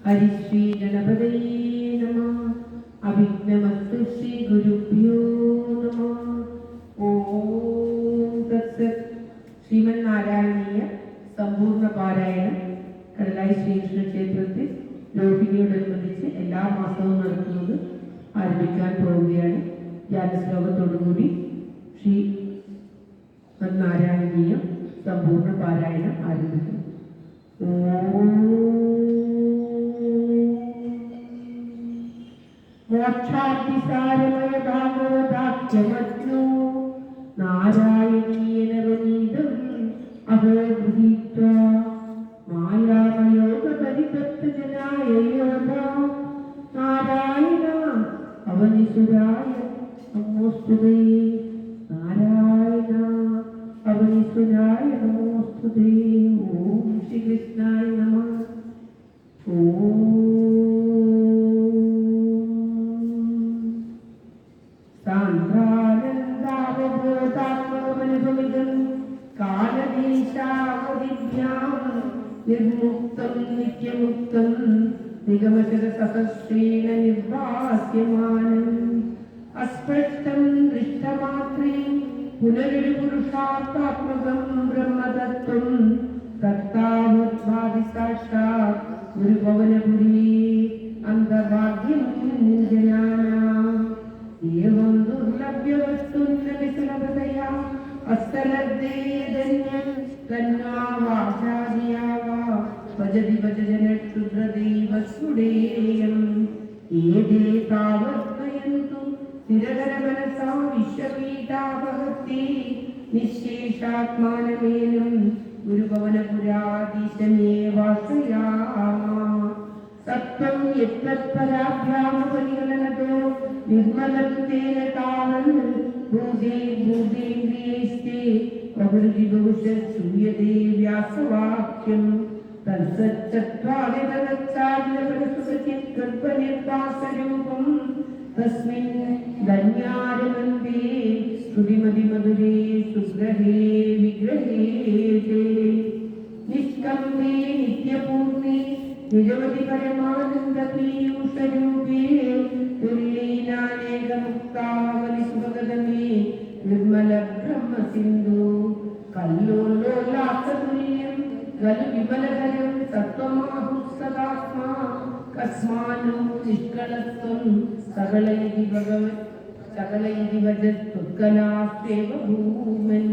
ഹരിശ്രീ ഗണപതയേ നമഃ. അഭിഘ്നമസ്തു ശ്രീ ഗുരുഭ്യോ നമഃ. ഓം തത്സത്. ശ്രീമന്നാരായണീയ സമ്പൂർണ്ണ പാരായണം കടലായി ശ്രീകൃഷ്ണ ക്ഷേത്രത്തിൽ രോഹിണിയോടനുബന്ധിച്ച് എല്ലാ മാസവും നടത്തുന്നത് ആരംഭിക്കാൻ പോവുകയാണ്. ധ്യാനശ്ലോകത്തോടുകൂടി ശ്രീമന്നാരായണീയ സമ്പൂർണ്ണ പാരായണം ആരംഭിക്കും. മോക്ഷാതിസാരമയഭാഗവതാഖ്യമജ്ഞോ നാരായണീയനവനീതം അഹോ ഗൃഹീത്വാ മായാമയോഗപരിതപ്തജനായ യോധാ നാരായണ അവനിസുരായ നമോസ്തുതേ. നാരായണ അവനിസുരായ നമോസ്തുതേ. ഓം ശ്രീകൃഷ്ണായ നമഃ. ഓം നിർമുക്തം നിത്യമുക്തം നിഗമശതസഹസ്രേണ നിർവാസ്യമാനം അസ്പഷ്ടം ദൃഷ്ടമാത്രേ പുനരൊരു പുരുഷാർത്മാത്മകം ബ്രഹ്മതത്വം തത്താമുദ്ഭാതി സാക്ഷാത് ഗുരുഭവനപുരീ അന്തർഭാഗ്യം ജനാനാം. ഏവം ദുർലഭ്യവസ്തുന്നവിസുലഭതയാ അസ്തലബ്ധേദന്യം തന്വാവാചാദിയാവാ ഭജതി ഭജനക്ഷുദ്രദൈവസുടേയം. ഏതേ താവദ്വയന്തു സ്ഥിരകരമനസാ വിശ്വപീഠാപഹത്തി നിശേഷാത്മാനമേനം ഗുരുഭവനപുരാധീശമേവാശ്രയാമ. സത്വം യത്പരാഭ്യാമപരിഗണനതോ നിർമ്മലത്തേന താവൻ ഭൂതേ ഭൂതേന്ദ്രിയൈസ്തേ പ്രകൃതിദോഷൂയതേ വ്യാസവാക്യം തത്സച്ചാര്യതനച്ചാര്യപരസുഖചിത്കൽപ്പനിർവാസരൂപം തസ്മിൻ ധന്യാരമന്ദേ ശ്രുതിമതിമധുരേ സുഗ്രഹേ വിഗ്രഹേ നിഷ്കമ്പേ നിത്യപൂർണേ നിരവധി പരമാനന്ദ പീയൂഷരൂപേ തുല്യീനാനേകമുക്താവലിസുഭഗതമേ നിർമ്മല ബ്രഹ്മസിന്ധു കല്ലോലോലാസതുല്യം ഖലു വിമലകരം സത്വമാഹുസ്സദാത്മാ കസ്മാനോ നിഷ്കളത്വം സകലൈതി വജസ്തുത്കലാസ്തേവ ഭൂമൻ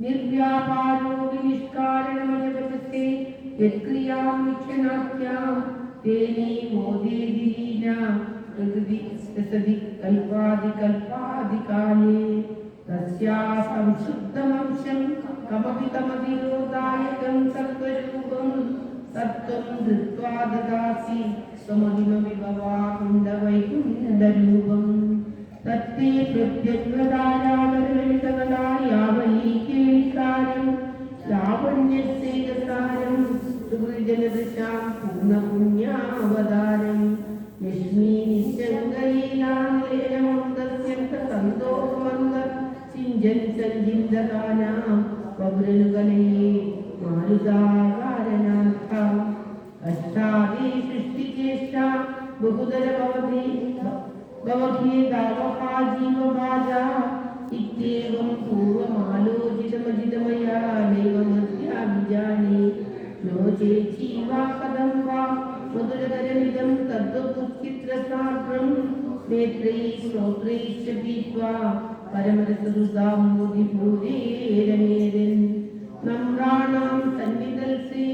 നിർവ്യാപാരോ വിനിഷ്കാരണമയവചത്തെ യത്ക്രിയാം വീക്ഷണാഖ്യാം തേനീ മോദേതിരീന പ്രകൃതി സതി കൽപ്പാദികാലേ തസ്യാ സംശുദ്ധമംശം കമപി തമതിരോധായകം സത്വരൂപം സത്വം ധൃത്വാ ദദാസി സമഹിമവിഭവാകുണ്ഡവൈകുണ്ഡരൂപം തത്തേ പ്രത്യഗ്വദാരാമലളിതകലായാവൈകേളികാരം ലാവണ്യസേകസാരം സുഹൃജനദശാം പൂർണ്ണപുണ്യാവതാരം ലക്ഷ്മീ നിശ്ചങ്കലീലാലേനമന്ദസ്യന്തസന്തോഷമന്ദ സിഞ്ചൻ സഞ്ചിന്തകാനാം പൗരനുകലയേ മാരുതാകാരനാഥാം അഷ്ടാദി സൃഷ്ടിചേഷ്ട ബഹുദര ഭവഭേദാവഹാ ജീവഭാജാ ഇത്യേവം പൂർവമാലോചിതമജിതമയാ നൈവമദ്യാഭിജാനേ നോ ചേച്ചീവാ കഥം വാ മധുരകരമിദം തദ്വപുഃഖിത്രസാഗ്രം നേത്രൈः ശ്രോത്രൈശ്ച പീത്വാ പരമരസരുതാം മോദിഭൂരേരമേരൻ നമ്രാണാം സന്നിധൽസേ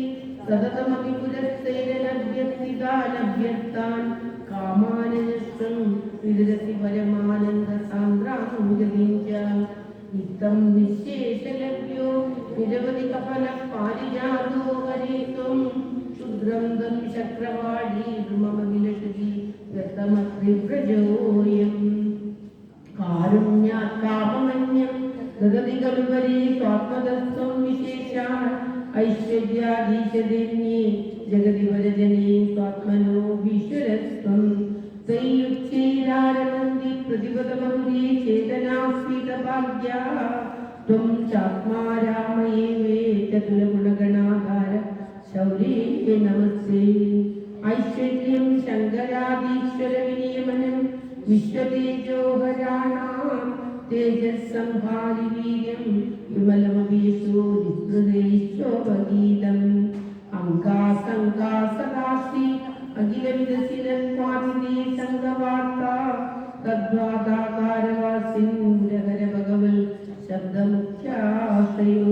സതതമപി പുരസ്സേനഭ്യർത്ഥിതാനഭ്യർത്ഥാൻ കാമാനനഷ്ടം വിദരസി പരമാനന്ദസാന്ദ്രാം ഗതിഞ്ച നിത്തം നിശേഷലഭ്യോ നിരവധി കപല പാരിജാതോ വരേത്വം ക്ഷുദ്രം ദം ചക്രവാളീ ദ്രുമമഖിലശുചി ഗതമത്രിവ്രജോയം കാരുണ്യാത് കാമമന്യം ദദതി കലുപരി സ്വാത്മതസ്ത്വം വിശേഷാൻ ഐശ്വര്യാധീശദിന്യേ ജഗതി വരജനേ സ്വാത്മനോ ഭീശ്വരസ്ത്വം തൈയുച്ചൈരാരമന്തി പ്രതിപദമന്തി ചേതനാസ്ഫീതഭാഗ്യാ ത്വം ചാത്മാ രാമയേവേ ചതുരഗുണഗണാധാര ശൗര്യേ നമസ്തേ. ഐശ്വര്യ തേജോഹരാണാം തേജസ്സംഹാരി വീര്യം വിമലമപീശോ നിസ്പൃഹൈശോഭഗീതം അങ്കാസങ്കാസദാസി അഖിലവിധസിലത്വാമിതേ സംഘവാർത്ത തദ്വാദാകാരവാസിൻ മുരഹര ഭഗവൽ ശബ്ദമുഖ്യാശ്രയോ